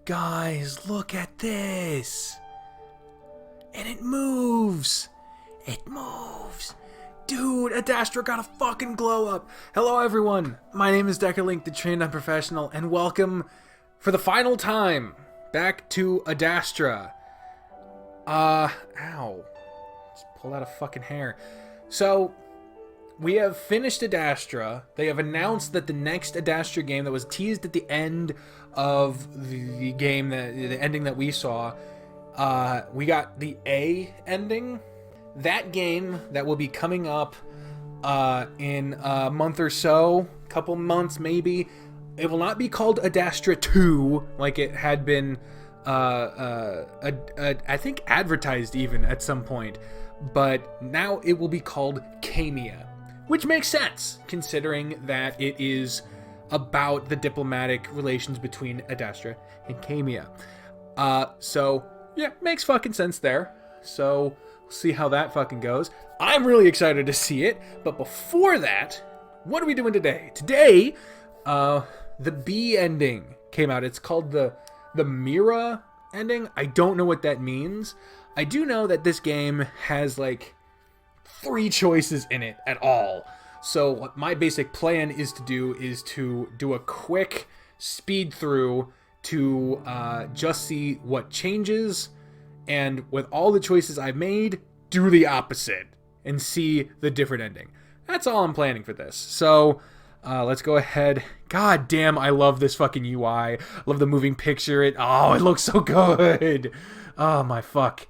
Guys, look at this. And it moves. It moves. Dude, Adastra got a fucking glow up. Hello, everyone. My name is Deckerlink, the trained unprofessional, and welcome for the final time back to Adastra. Ow. Just pulled out a fucking hair. So, we have finished Adastra. They have announced that the next Adastra game that was teased at the end of the game, the ending that we saw, we got the A ending. That game that will be coming up in a month or so, couple months maybe. It will not be called Adastra 2 like it had been, I think advertised even at some point. But now it will be called Camia, which makes sense considering that it is about the diplomatic relations between Adastra and Camia. So yeah, makes fucking sense there. So we'll see how that fucking goes. I'm really excited to see it. But before that, what are we doing today? Today, the B ending came out. It's called the Mira ending. I don't know what that means. I do know that this game has like 3 choices in it at all. So what my basic plan is to do a quick speed through to just see what changes, and with all the choices I've made, do the opposite and see the different ending. That's all I'm planning for this. So let's go ahead. God damn, I love this fucking UI. I love the moving picture. It looks so good. Oh my fuck.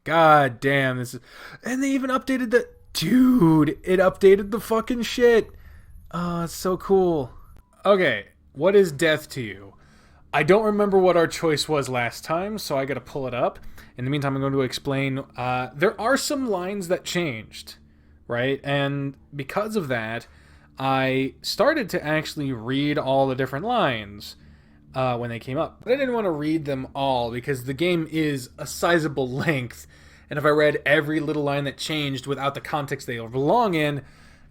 God damn, this is... And they even updated the... Dude, it updated the fucking shit. Oh, it's so cool. Okay, what is death to you? I don't remember what our choice was last time, so I gotta pull it up. In the meantime, I'm going to explain. There are some lines that changed, right? And because of that, I started to actually read all the different lines when they came up. But I didn't want to read them all because the game is a sizable length. And if I read every little line that changed without the context they belong in,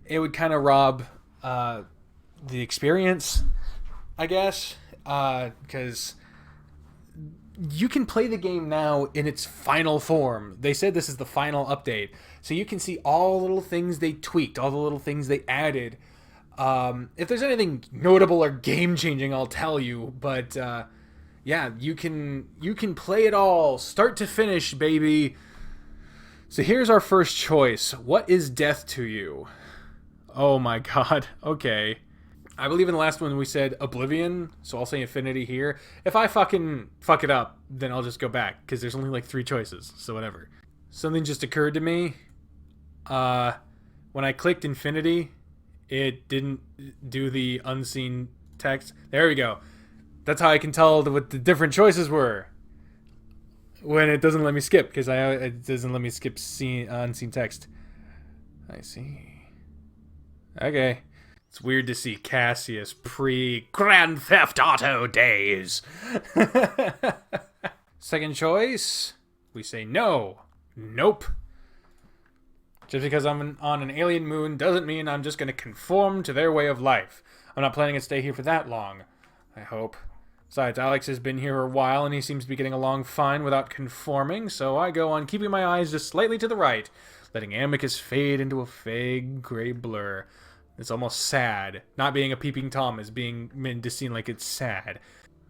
it would kind of rob the experience, I guess. Because you can play the game now in its final form. They said this is the final update. So you can see all the little things they tweaked, all the little things they added. If there's anything notable or game-changing, I'll tell you. But yeah, you can play it all, start to finish, baby. So here's our first choice. What is death to you? Oh my god. Okay. I believe in the last one we said Oblivion, so I'll say Infinity here. If I fucking fuck it up, then I'll just go back, because there's only like 3 choices, so whatever. Something just occurred to me. When I clicked Infinity, it didn't do the unseen text. There we go. That's how I can tell what the different choices were. When it doesn't let me skip, because it doesn't let me skip unseen text. I see. Okay. It's weird to see Cassius pre-Grand Theft Auto days. Second choice, we say no. Nope. Just because I'm on an alien moon doesn't mean I'm just going to conform to their way of life. I'm not planning to stay here for that long, I hope. Besides, Alex has been here a while and he seems to be getting along fine without conforming, so I go on keeping my eyes just slightly to the right, letting Amicus fade into a vague gray blur. It's almost sad. Not being a peeping Tom is being meant to seem like it's sad.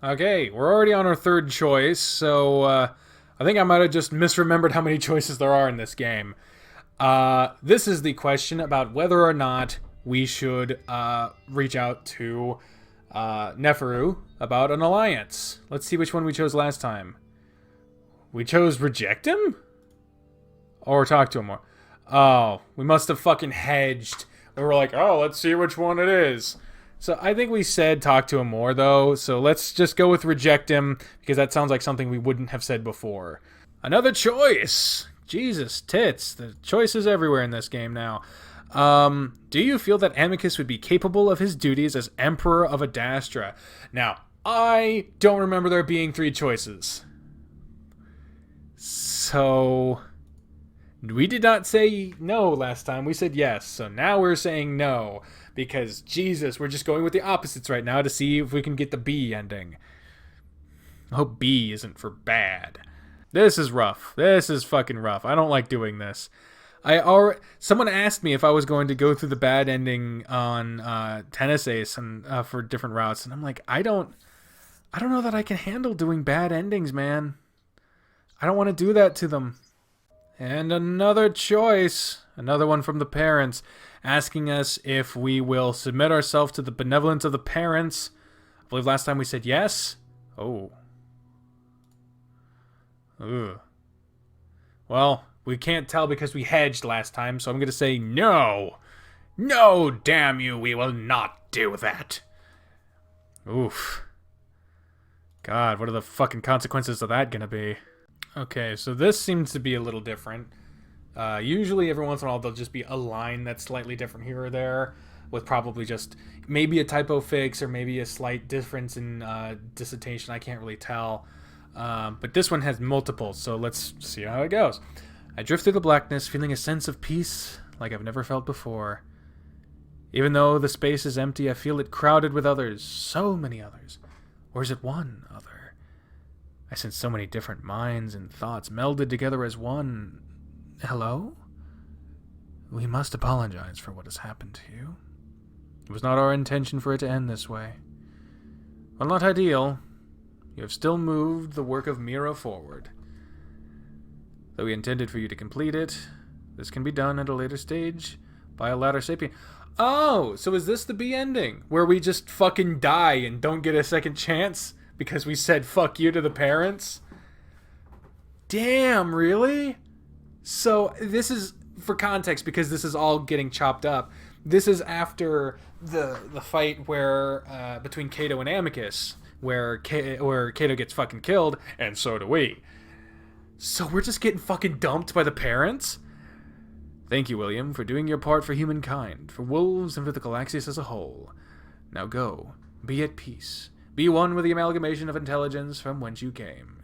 Okay, we're already on our third choice, so I think I might have just misremembered how many choices there are in this game. This is the question about whether or not we should reach out to Neferu about an alliance. Let's see which one we chose last time. We chose reject him? Or talk to him more? Oh, we must have fucking hedged. We were like, oh, let's see which one it is. So I think we said talk to him more, though. So let's just go with reject him, because that sounds like something we wouldn't have said before. Another choice. Jesus, tits. The choices everywhere in this game now. Do you feel that Amicus would be capable of his duties as Emperor of Adastra? Now, I don't remember there being 3 choices. So... we did not say no last time. We said yes. So now we're saying no. Because, Jesus, we're just going with the opposites right now to see if we can get the B ending. I hope B isn't for bad. This is rough. This is fucking rough. I don't like doing this. Someone asked me if I was going to go through the bad ending on Tennis Ace and for different routes, and I'm like, I don't know that I can handle doing bad endings, man. I don't want to do that to them. And another choice, another one from the parents, asking us if we will submit ourselves to the benevolence of the parents. I believe last time we said yes. Oh. Ugh. Well, we can't tell because we hedged last time, so I'm going to say no. No, damn you, we will not do that. Oof. God, what are the fucking consequences of that going to be? Okay, so this seems to be a little different. Usually every once in a while there'll just be a line that's slightly different here or there, with probably just maybe a typo fix or maybe a slight difference in dissertation. I can't really tell. But this one has multiple, so let's see how it goes. I drift through the blackness, feeling a sense of peace like I've never felt before. Even though the space is empty, I feel it crowded with others, so many others. Or is it one other? I sense so many different minds and thoughts melded together as one. Hello? We must apologize for what has happened to you. It was not our intention for it to end this way. While not ideal, you have still moved the work of Mira forward. Though we intended for you to complete it, this can be done at a later stage by a latter sapient. Oh, so is this the B ending? Where we just fucking die and don't get a second chance because we said fuck you to the parents? Damn, really? So this is, for context, because this is all getting chopped up, this is after the fight where between Kato and Amicus, where Kato gets fucking killed, and so do we. So we're just getting fucking dumped by the parents? Thank you, William, for doing your part for humankind, for wolves, and for the Galaxias as a whole. Now go, be at peace. Be one with the amalgamation of intelligence from whence you came.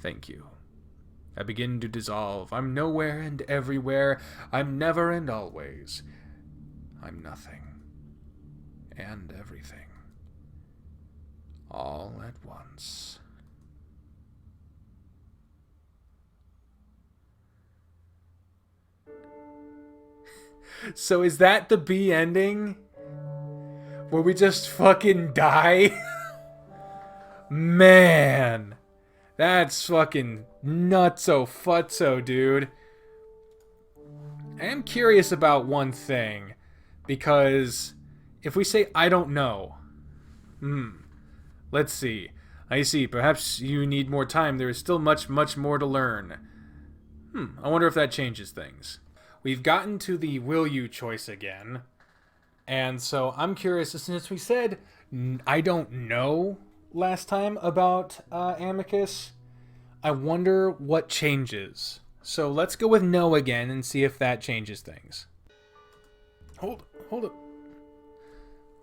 Thank you. I begin to dissolve. I'm nowhere and everywhere. I'm never and always. I'm nothing. And everything. All at once. So is that the B ending? Where we just fucking die? Man. That's fucking nutso-futso, dude. I am curious about one thing. Because if we say, I don't know. Let's see. I see. Perhaps you need more time. There is still much, much more to learn. I wonder if that changes things. We've gotten to the will you choice again. And so I'm curious, since we said I don't know last time about Amicus, I wonder what changes. So let's go with no again and see if that changes things. Hold it.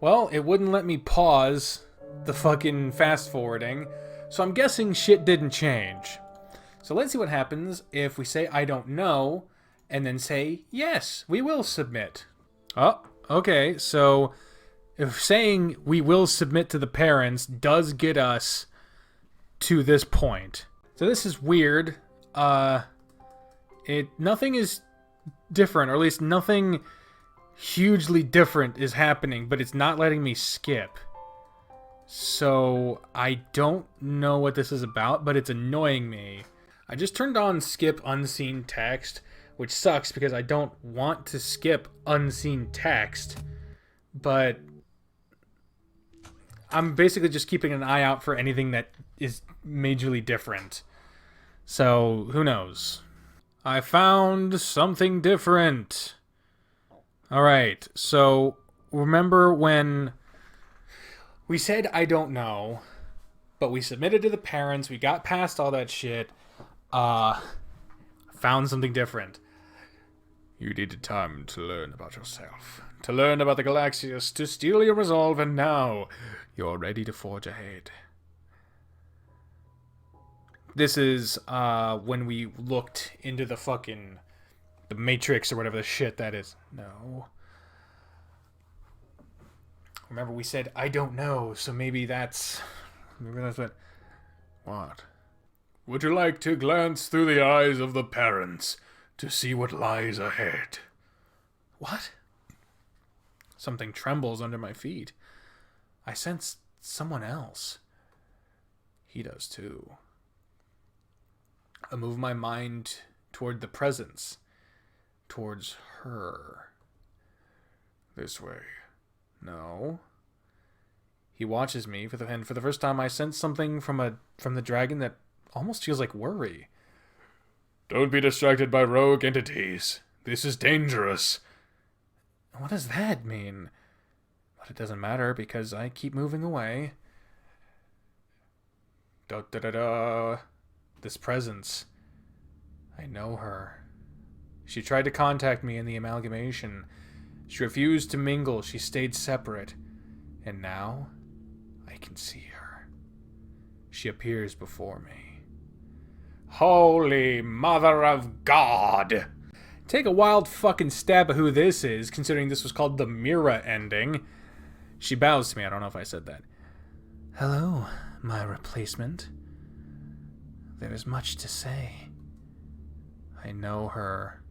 Well, it wouldn't let me pause the fucking fast forwarding, so I'm guessing shit didn't change. So let's see what happens if we say I don't know, and then say yes, we will submit. Oh, okay, so if saying we will submit to the parents does get us to this point. So this is weird. Nothing is different, or at least nothing hugely different is happening, but it's not letting me skip. So I don't know what this is about, but it's annoying me. I just turned on skip unseen text, which sucks because I don't want to skip unseen text, but I'm basically just keeping an eye out for anything that is majorly different. So, who knows? I found something different. Alright, so remember when we said I don't know, but we submitted to the parents, we got past all that shit, found something different. You needed time to learn about yourself, to learn about the Galaxias, to steal your resolve, and now you're ready to forge ahead. This is when we looked into the Matrix or whatever the shit that is. No. Remember we said I don't know, so maybe that's what. What? Would you like to glance through the eyes of the parents to see what lies ahead? What? Something trembles under my feet. I sense someone else. He does too. I move my mind toward the presence, towards her. This way. No. He watches me, and for the first time I sense something from the dragon that almost feels like worry. Don't be distracted by rogue entities. This is dangerous. What does that mean? But it doesn't matter because I keep moving away. Da-da-da-da. This presence. I know her. She tried to contact me in the amalgamation. She refused to mingle. She stayed separate. And now, I can see her. She appears before me. Holy Mother of God! Take a wild fucking stab at who this is, considering this was called the Mira ending. She bows to me. I don't know if I said that. Hello, my replacement. There is much to say. I know her.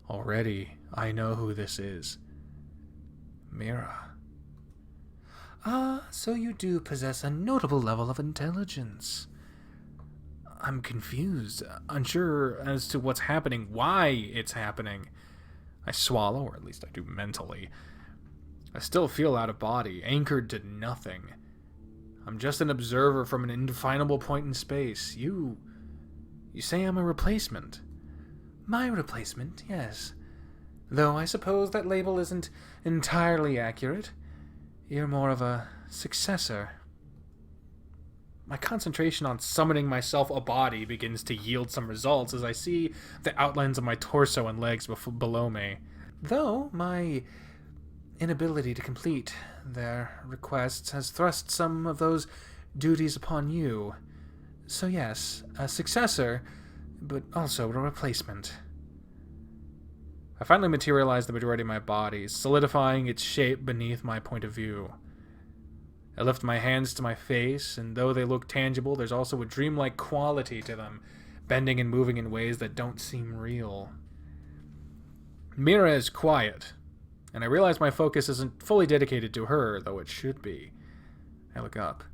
Already, I know who this is. Mira. Ah, so you do possess a notable level of intelligence. I'm confused, unsure as to what's happening, why it's happening. I swallow, or at least I do mentally. I still feel out of body, anchored to nothing. I'm just an observer from an indefinable point in space. You say I'm a replacement. My replacement, yes. Though I suppose that label isn't entirely accurate. You're more of a successor. My concentration on summoning myself a body begins to yield some results as I see the outlines of my torso and legs below me. Though my inability to complete their requests has thrust some of those duties upon you. So yes, a successor, but also a replacement. I finally materialized the majority of my body, solidifying its shape beneath my point of view. I lift my hands to my face, and though they look tangible, there's also a dreamlike quality to them, bending and moving in ways that don't seem real. Mira is quiet, and I realize my focus isn't fully dedicated to her, though it should be. I look up.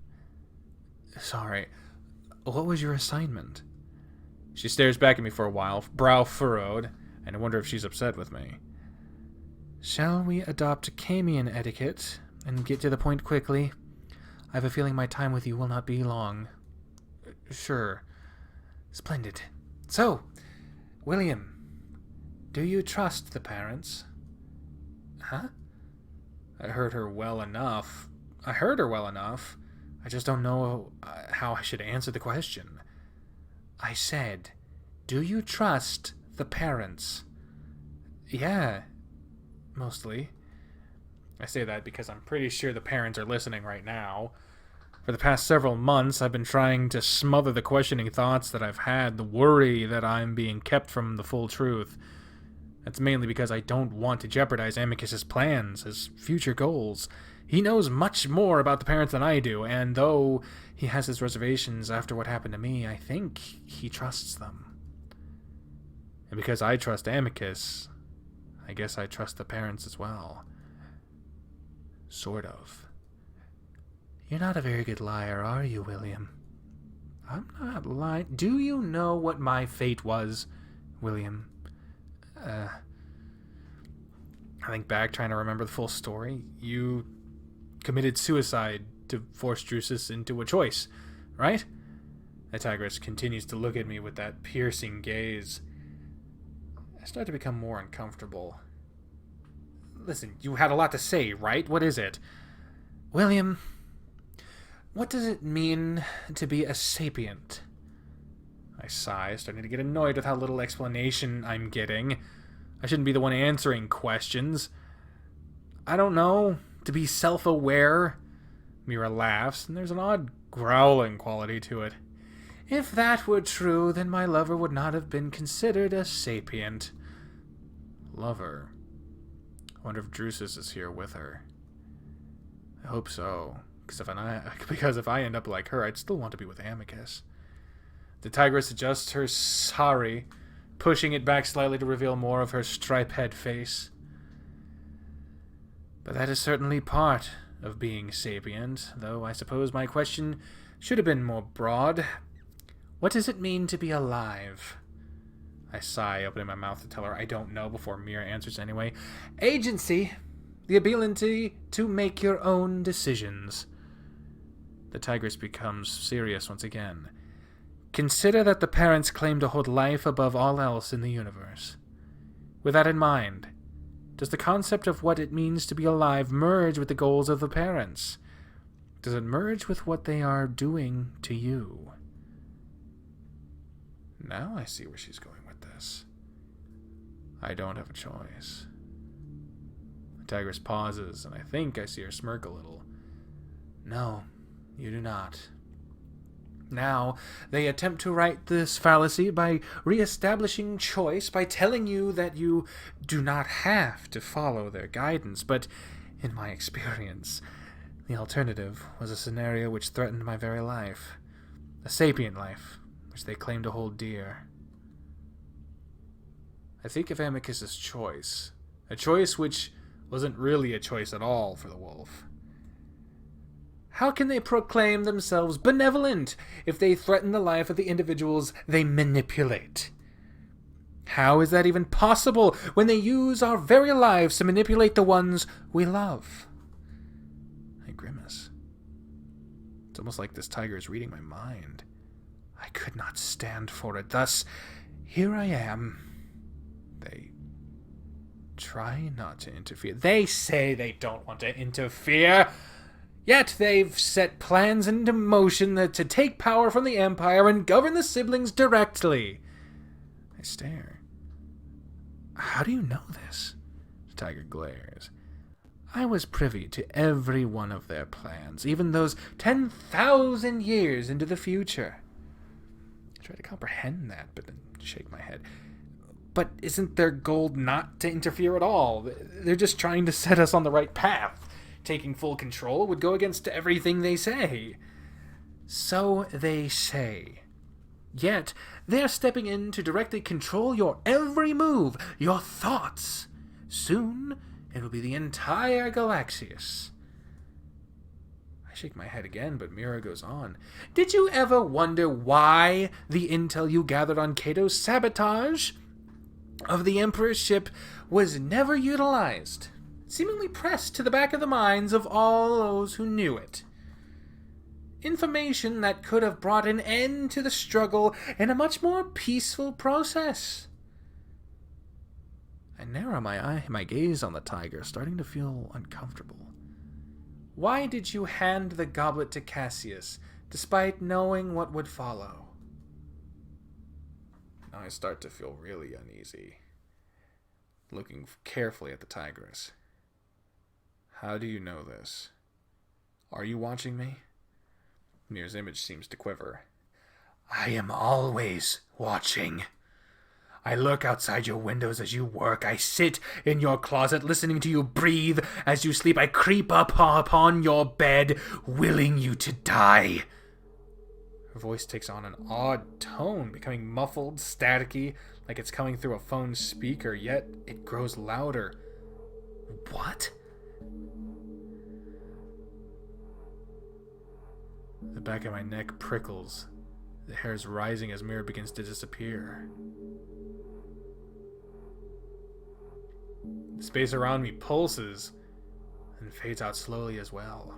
Sorry, what was your assignment? She stares back at me for a while, brow furrowed, and I wonder if she's upset with me. Shall we adopt Camian etiquette and get to the point quickly? I have a feeling my time with you will not be long. Sure. Splendid. So, William, do you trust the parents? Huh? I heard her well enough. I just don't know how I should answer the question. I said, do you trust the parents? Yeah, mostly. I say that because I'm pretty sure the parents are listening right now. For the past several months, I've been trying to smother the questioning thoughts that I've had, the worry that I'm being kept from the full truth. That's mainly because I don't want to jeopardize Amicus's plans, his future goals. He knows much more about the parents than I do, and though he has his reservations after what happened to me, I think he trusts them. And because I trust Amicus, I guess I trust the parents as well. Sort of. You're not a very good liar, are you, William? I'm not lying. Do you know what my fate was, William? I think back, trying to remember the full story. You committed suicide to force Drusus into a choice, right? Tigris continues to look at me with that piercing gaze. I start to become more uncomfortable. Listen, you had a lot to say, right? What is it? William, what does it mean to be a sapient? I sigh, starting to get annoyed with how little explanation I'm getting. I shouldn't be the one answering questions. I don't know. To be self-aware? Mira laughs, and there's an odd growling quality to it. If that were true, then my lover would not have been considered a sapient. Lover? I wonder if Drusus is here with her. I hope so, because if I end up like her, I'd still want to be with Amicus. The tigress adjusts her sari, pushing it back slightly to reveal more of her stripe-head face. But that is certainly part of being sapient, though I suppose my question should have been more broad. What does it mean to be alive? I sigh, opening my mouth to tell her I don't know before Mira answers anyway. Agency. The ability to make your own decisions. The tigress becomes serious once again. Consider that the parents claim to hold life above all else in the universe. With that in mind, does the concept of what it means to be alive merge with the goals of the parents? Does it merge with what they are doing to you? Now I see where she's going with this. I don't have a choice. The tigress pauses, and I think I see her smirk a little. No, you do not. Now, they attempt to right this fallacy by re-establishing choice, by telling you that you do not have to follow their guidance. But, in my experience, the alternative was a scenario which threatened my very life. A sapient life, which they claim to hold dear. I think of Amicus's choice. A choice which wasn't really a choice at all for the wolf. How can they proclaim themselves benevolent if they threaten the life of the individuals they manipulate? How is that even possible when they use our very lives to manipulate the ones we love? I grimace. It's almost like this tiger is reading my mind. I could not stand for it. Thus, here I am. They try not to interfere. They say they don't want to interfere. Yet they've set plans into motion to take power from the Empire and govern the siblings directly. I stare. How do you know this? The tiger glares. I was privy to every one of their plans, even those 10,000 years into the future. I try to comprehend that, but then shake my head. But isn't their goal not to interfere at all? They're just trying to set us on the right path. Taking full control would go against everything they say. So they say. Yet, they're stepping in to directly control your every move, your thoughts. Soon, it will be the entire Galaxius. I shake my head again, but Mira goes on. Did you ever wonder why the intel you gathered on Cato's sabotage of the Emperor's ship was never utilized? Seemingly pressed to the back of the minds of all those who knew it. Information that could have brought an end to the struggle in a much more peaceful process. I narrow my gaze on the tiger, starting to feel uncomfortable. Why did you hand the goblet to Cassius, despite knowing what would follow? Now I start to feel really uneasy, looking carefully at the tigress. How do you know this? Are you watching me? Mira's image seems to quiver. I am always watching. I lurk outside your windows as you work. I sit in your closet listening to you breathe as you sleep. I creep up upon your bed, willing you to die. Her voice takes on an odd tone, becoming muffled, staticky, like it's coming through a phone speaker, yet it grows louder. What? The back of my neck prickles. The hair is rising as Mira begins to disappear. The space around me pulses and fades out slowly as well.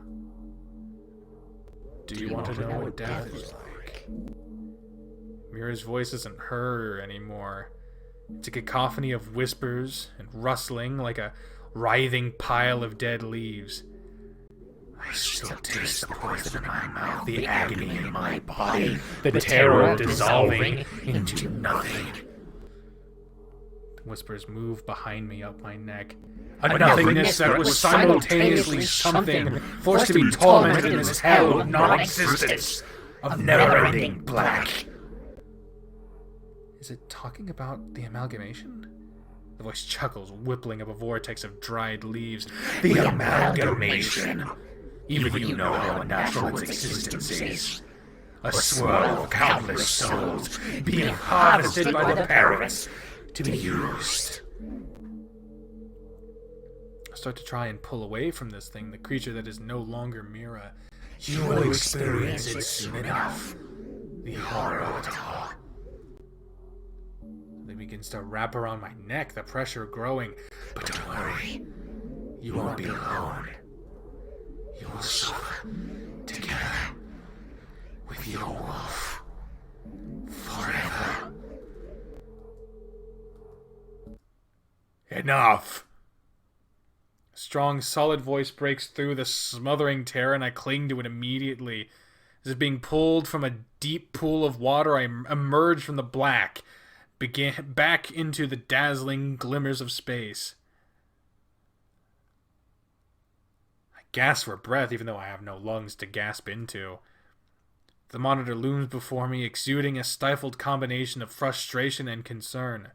Do you want to know what death is like? Mira's voice isn't her anymore. It's a cacophony of whispers and rustling like a writhing pile of dead leaves. I still taste the poison in my mouth, the agony in my body, the terror dissolving into nothing. The whispers move behind me up my neck. A nothingness that was simultaneously something, forced to be tormented in this hell of non-existence, of never-ending black. Is it talking about the amalgamation? The voice chuckles, whippling up a vortex of dried leaves. The amalgamation! Even you know how unnatural its existence is. A swirl of countless souls being harvested by the parents to be used. I start to try and pull away from this thing, the creature that is no longer Mira. You will experience it soon enough. The horror of it all. It begins to wrap around my neck, the pressure growing. But don't worry. You won't be alone. You will suffer together with your wolf forever. Enough! A strong, solid voice breaks through the smothering terror, and I cling to it immediately. As if being pulled from a deep pool of water, I emerge from the black, begin back into the dazzling glimmers of space. I gasp for breath, even though I have no lungs to gasp into. The monitor looms before me, exuding a stifled combination of frustration and concern.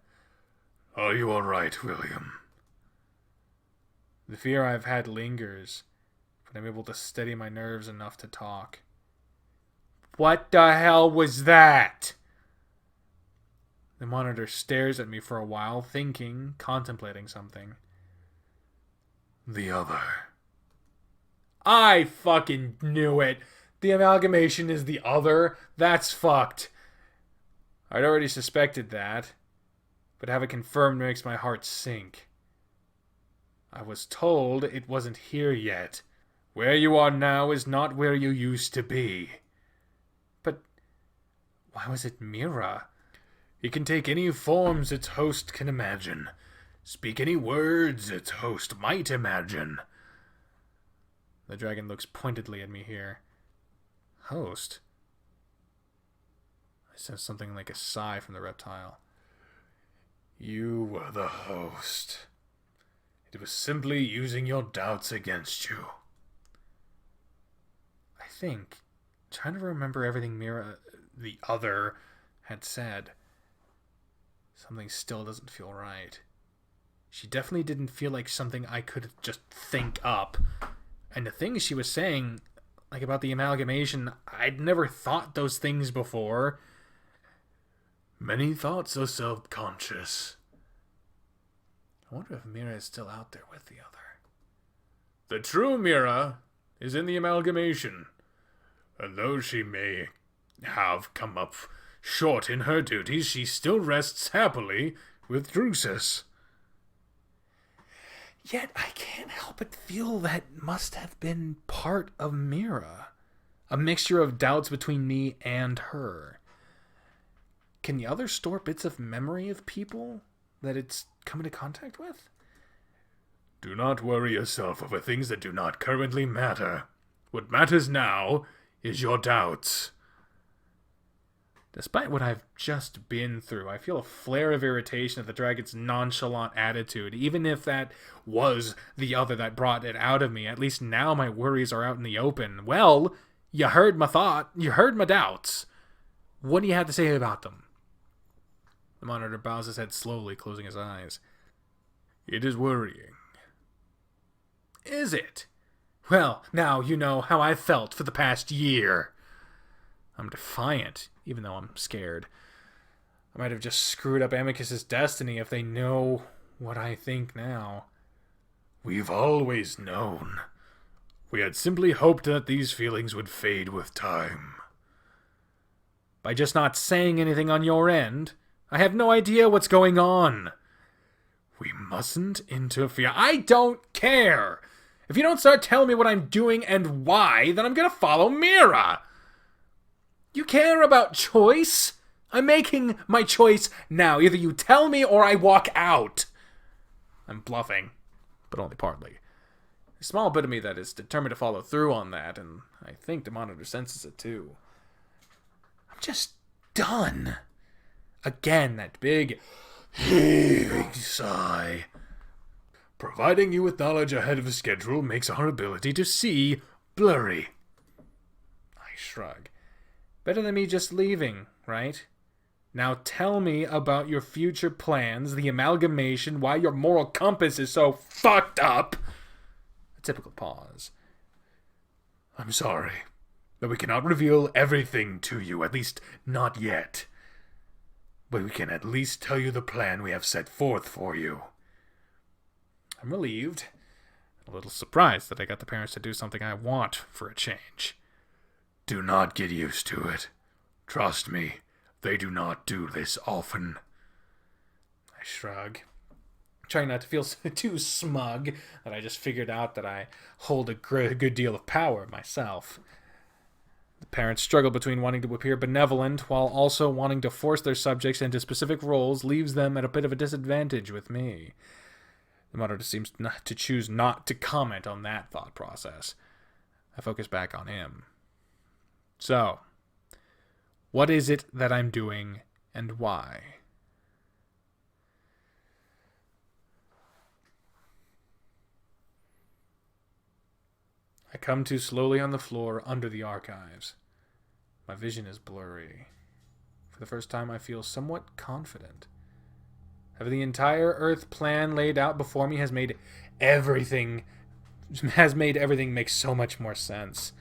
Are you all right, William? The fear I've had lingers, but I'm able to steady my nerves enough to talk. What the hell was that? The monitor stares at me for a while, thinking, contemplating something. The other. I fucking knew it. The amalgamation is the other. That's fucked. I'd already suspected that, but have it confirmed makes my heart sink. I was told it wasn't here yet. Where you are now is not where you used to be. But why was it Mira? It can take any forms its host can imagine. Speak any words its host might imagine. The dragon looks pointedly at me here. Host? I sense something like a sigh from the reptile. You were the host. It was simply using your doubts against you. I think, trying to remember everything Mira, the other, had said. Something still doesn't feel right. She definitely didn't feel like something I could just think up. And the things she was saying, like about the amalgamation, I'd never thought those things before. Many thoughts are subconscious. I wonder if Mira is still out there with the other. The true Mira is in the amalgamation. And though she may have come up short in her duties, she still rests happily with Drusus. Yet I can't help but feel that must have been part of Mira. A mixture of doubts between me and her. Can the other store bits of memory of people that it's come into contact with? Do not worry yourself over things that do not currently matter. What matters now is your doubts. Despite what I've just been through, I feel a flare of irritation at the dragon's nonchalant attitude. Even if that was the other that brought it out of me, at least now my worries are out in the open. Well, you heard my thought. You heard my doubts. What do you have to say about them? The monitor bows his head slowly, closing his eyes. It is worrying. Is it? Well, now you know how I've felt for the past year. I'm defiant, even though I'm scared. I might have just screwed up Amicus's destiny if they know what I think now. We've always known. We had simply hoped that these feelings would fade with time. By just not saying anything on your end, I have no idea what's going on. We mustn't interfere. I don't care! If you don't start telling me what I'm doing and why, then I'm gonna follow Mira! You care about choice? I'm making my choice now. Either you tell me or I walk out. I'm bluffing, but only partly. A small bit of me that is determined to follow through on that, and I think the monitor senses it too. I'm just done. Again, that big heaving sigh. Providing you with knowledge ahead of schedule makes our ability to see blurry. I shrug. Better than me just leaving, right? Now tell me about your future plans, the amalgamation, why your moral compass is so fucked up. A typical pause. I'm sorry. But we cannot reveal everything to you, at least not yet. But we can at least tell you the plan we have set forth for you. I'm relieved. A little surprised that I got the parents to do something I want for a change. Do not get used to it. Trust me, they do not do this often. I shrug, trying not to feel too smug that I just figured out that I hold a good deal of power myself. The parents struggle between wanting to appear benevolent while also wanting to force their subjects into specific roles, leaves them at a bit of a disadvantage with me. The monitor seems to choose not to comment on that thought process. I focus back on him. So, what is it that I'm doing and why? I come to slowly on the floor under the archives. My vision is blurry. For the first time, I feel somewhat confident. Having the entire Earth plan laid out before me has made everything make so much more sense.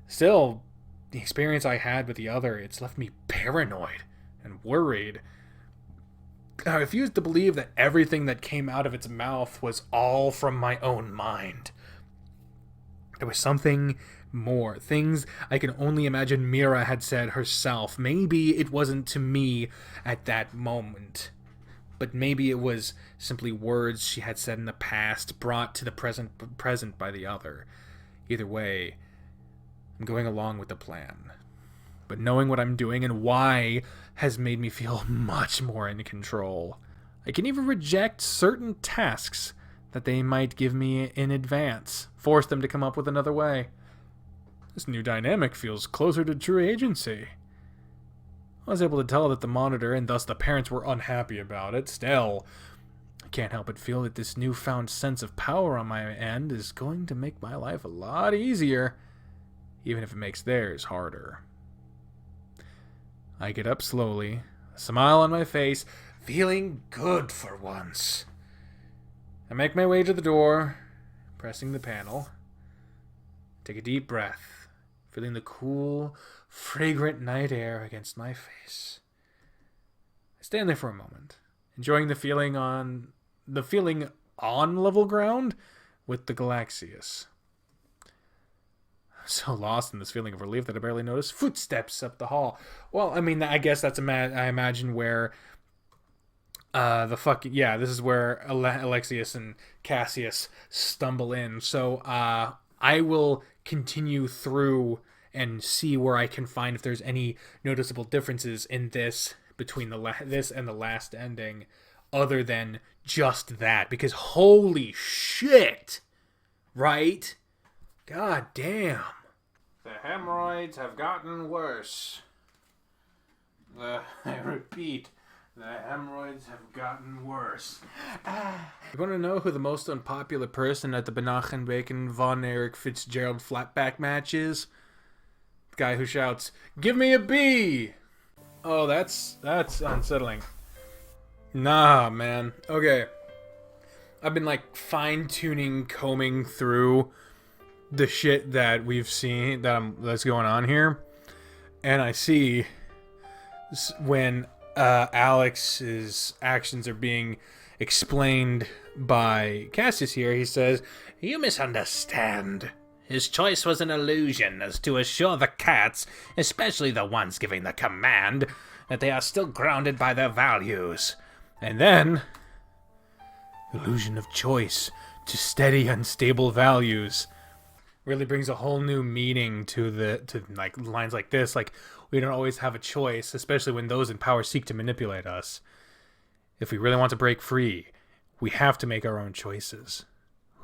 Still, the experience I had with the other, it's left me paranoid and worried. I refuse to believe that everything that came out of its mouth was all from my own mind. There was something more. Things I can only imagine Mira had said herself. Maybe it wasn't to me at that moment, but maybe it was simply words she had said in the past brought to the present by the other. Either way, I'm going along with the plan. But knowing what I'm doing and why has made me feel much more in control. I can even reject certain tasks that they might give me in advance, force them to come up with another way. This new dynamic feels closer to true agency. I was able to tell that the monitor and thus the parents were unhappy about it. Still, I can't help but feel that this newfound sense of power on my end is going to make my life a lot easier, even if it makes theirs harder. I get up slowly, a smile on my face, feeling good for once. I make my way to the door, pressing the panel. Take a deep breath, feeling the cool, fragrant night air against my face. I stand there for a moment, enjoying the feeling on level ground with the Galaxius. I'm so lost in this feeling of relief that I barely notice footsteps up the hall. Well, I mean, I guess that's I imagine where this is where Alexius and Cassius stumble in. So I will continue through and see where I can find if there's any noticeable differences in this between this and the last ending, other than just that. Because holy shit, right? God damn. The hemorrhoids have gotten worse. I repeat. The hemorrhoids have gotten worse. You want to know who the most unpopular person at the Benachin Bacon Von Erich Fitzgerald flatback match is? The guy who shouts, "Give me a B!" Oh, that's unsettling. Nah, man. Okay. I've been like fine-tuning, combing through the shit that we've seen that's going on here, and I see when Alex's actions are being explained by Cassius here. He says, "You misunderstand. His choice was an illusion as to assure the cats, especially the ones giving the command, that they are still grounded by their values. And then, illusion of choice to steady, unstable values." Really brings a whole new meaning to like lines like this. Like, we don't always have a choice, especially when those in power seek to manipulate us. If we really want to break free, we have to make our own choices.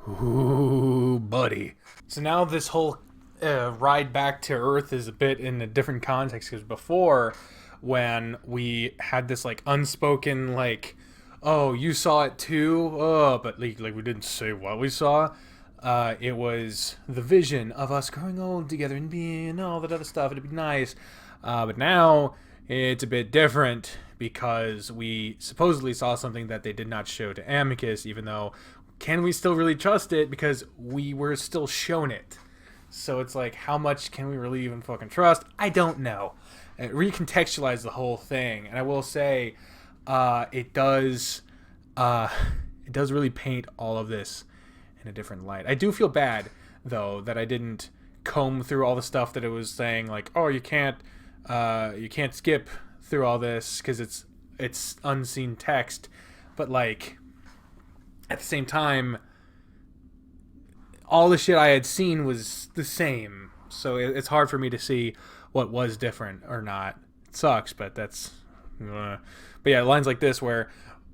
Ooh, buddy. So now this whole ride back to Earth is a bit in a different context, because before, when we had this like unspoken like, "Oh, you saw it too?" Oh, but like we didn't say what we saw. It was the vision of us growing old together and being all that other stuff. It'd be nice. But now it's a bit different because we supposedly saw something that they did not show to Amicus, even though can we still really trust it because we were still shown it? So it's like, how much can we really even fucking trust? I don't know. It recontextualized the whole thing, and I will say, it does really paint all of this in a different light. I do feel bad though that I didn't comb through all the stuff that it was saying, like, oh, you can't skip through all this because it's unseen text, but like at the same time, all the shit I had seen was the same, so it's hard for me to see what was different or not. It sucks, but that's but yeah, lines like this where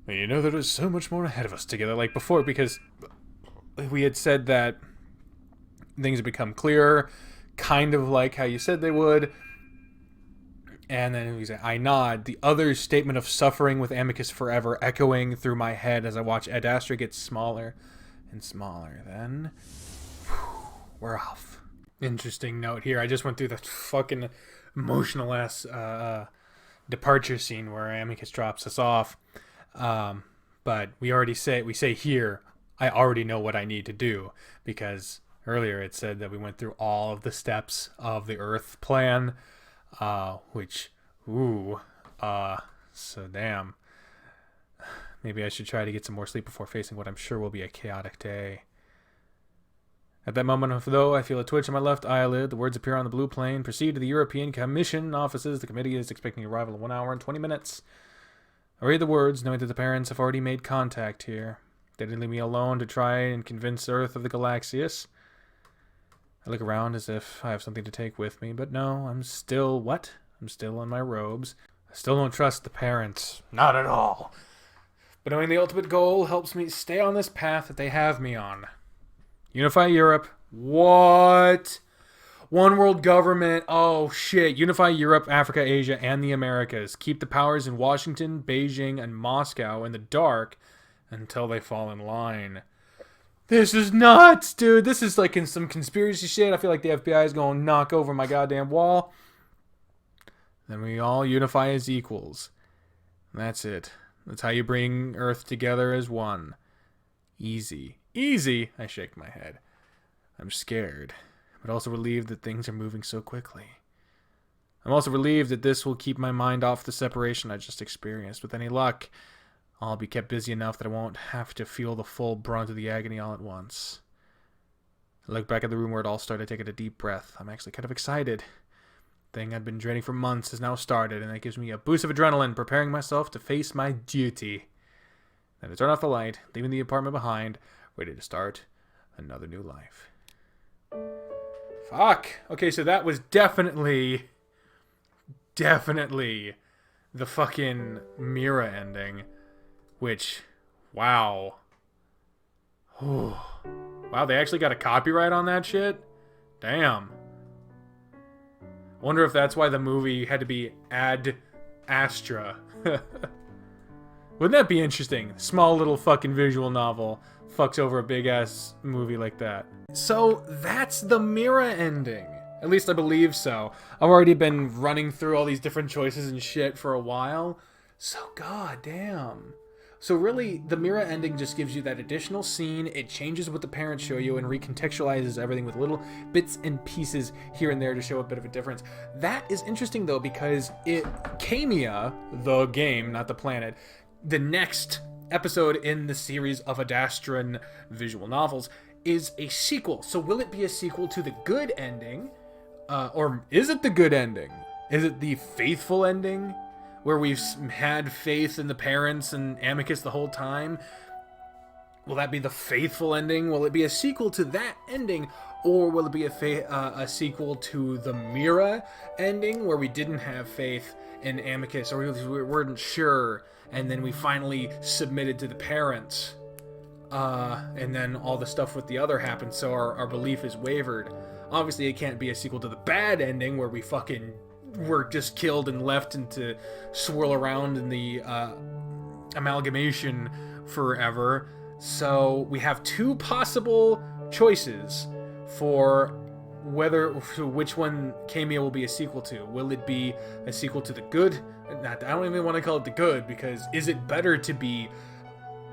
you know there's so much more ahead of us together, like before, because we had said that things have become clearer, kind of like how you said they would. And then we say, I nod. The other statement of suffering with Amicus forever echoing through my head as I watch Adastra get smaller and smaller. Then, we're off. Interesting note here. I just went through that fucking emotional ass departure scene where Amicus drops us off. But we say here, I already know what I need to do, because earlier it said that we went through all of the steps of the Earth plan. So damn. Maybe I should try to get some more sleep before facing what I'm sure will be a chaotic day. At that moment, though, I feel a twitch on my left eyelid. The words appear on the blue plane. Proceed to the European Commission offices. The committee is expecting arrival in 1 hour and 20 minutes. I read the words, knowing that the parents have already made contact here. They didn't leave me alone to try and convince Earth of the Galaxius. I look around as if I have something to take with me, but no, I'm still in my robes. I still don't trust the parents. Not at all. But knowing the ultimate goal helps me stay on this path that they have me on. Unify Europe. What? One world government. Oh, shit. Unify Europe, Africa, Asia, and the Americas. Keep the powers in Washington, Beijing, and Moscow in the dark until they fall in line. This is nuts, dude. This is like in some conspiracy shit. I feel like the FBI is going to knock over my goddamn wall. Then we all unify as equals. That's it. That's how you bring Earth together as one. Easy. Easy. I shake my head. I'm scared, but also relieved that things are moving so quickly. I'm also relieved that this will keep my mind off the separation I just experienced. With any luck, I'll be kept busy enough that I won't have to feel the full brunt of the agony all at once. I look back at the room where it all started, taking a deep breath. I'm actually kind of excited. The thing I'd been dreading for months has now started, and that gives me a boost of adrenaline, preparing myself to face my duty. Then I turn off the light, leaving the apartment behind, ready to start another new life. Fuck. Okay, so that was definitely the fucking Mira ending. Which, wow. Wow, they actually got a copyright on that shit? Damn. Wonder if that's why the movie had to be Adastra. Wouldn't that be interesting? Small little fucking visual novel fucks over a big ass movie like that. So that's the Mira ending. At least I believe so. I've already been running through all these different choices and shit for a while. So goddamn. So really, the Mira ending just gives you that additional scene. It changes what the parents show you and recontextualizes everything with little bits and pieces here and there to show a bit of a difference. That is interesting, though, because Kamia, the game, not the planet, the next episode in the series of Adastran visual novels, is a sequel. So will it be a sequel to the good ending? Or is it the good ending? Is it the faithful ending? Where we've had faith in the parents and Amicus the whole time? Will that be the faithful ending? Will it be a sequel to that ending? Or will it be a sequel to the Mira ending, where we didn't have faith in Amicus, or we weren't sure, and then we finally submitted to the parents? And then all the stuff with the other happened, so our belief is wavered. Obviously, it can't be a sequel to the bad ending, where we fucking were just killed and left and to swirl around in the amalgamation forever. So we have two possible choices for which one Kamia will be a sequel to. Will it be a sequel to the good? I don't even want to call it the good, because is it better to be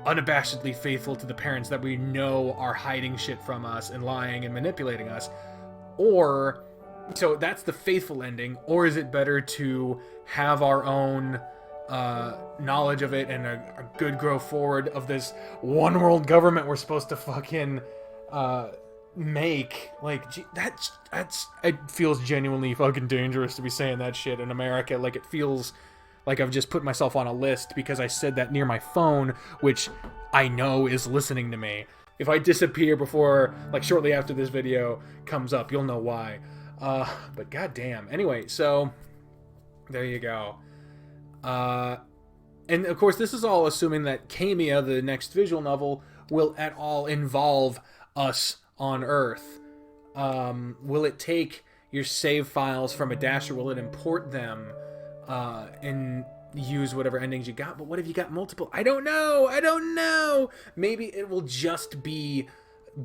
unabashedly faithful to the parents that we know are hiding shit from us and lying and manipulating us? Or, so that's the faithful ending, or is it better to have our own knowledge of it and a good grow forward of this one world government we're supposed to fucking make? Like, that's it feels genuinely fucking dangerous to be saying that shit in America. Like, it feels like I've just put myself on a list because I said that near my phone, which I know is listening to me. If I disappear before, like, shortly after this video comes up, you'll know why. But goddamn. Anyway, so there you go. And of course, this is all assuming that Kamia, the next visual novel, will at all involve us on Earth. Will it take your save files from Adastra? Will it import them and use whatever endings you got? But what if you got multiple? I don't know. Maybe it will just be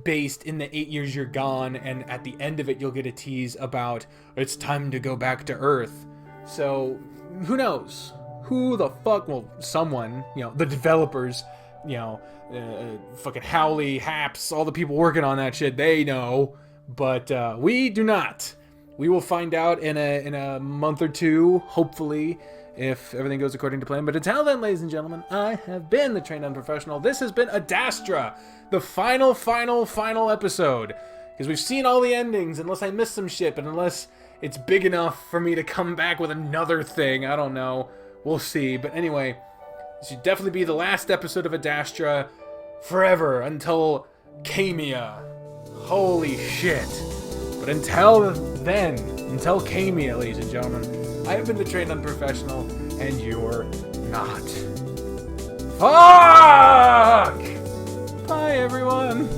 based in the 8 years you're gone, and at the end of it you'll get a tease about it's time to go back to Earth. So who knows? Who the fuck? Well, someone, the developers, fucking Howley, Haps, all the people working on that shit, they know, but we do not. We will find out in a month or two, hopefully, if everything goes according to plan. But until then, ladies and gentlemen, I have been the Trained Unprofessional. This has been Adastra, the final episode. Because we've seen all the endings, unless I missed some shit, but unless it's big enough for me to come back with another thing, I don't know. We'll see. But anyway, this should definitely be the last episode of Adastra forever until Kamia. Holy shit. But until then, until Kamia, ladies and gentlemen, I have been the Trained Unprofessional, and you're not. Fuck! Bye, everyone.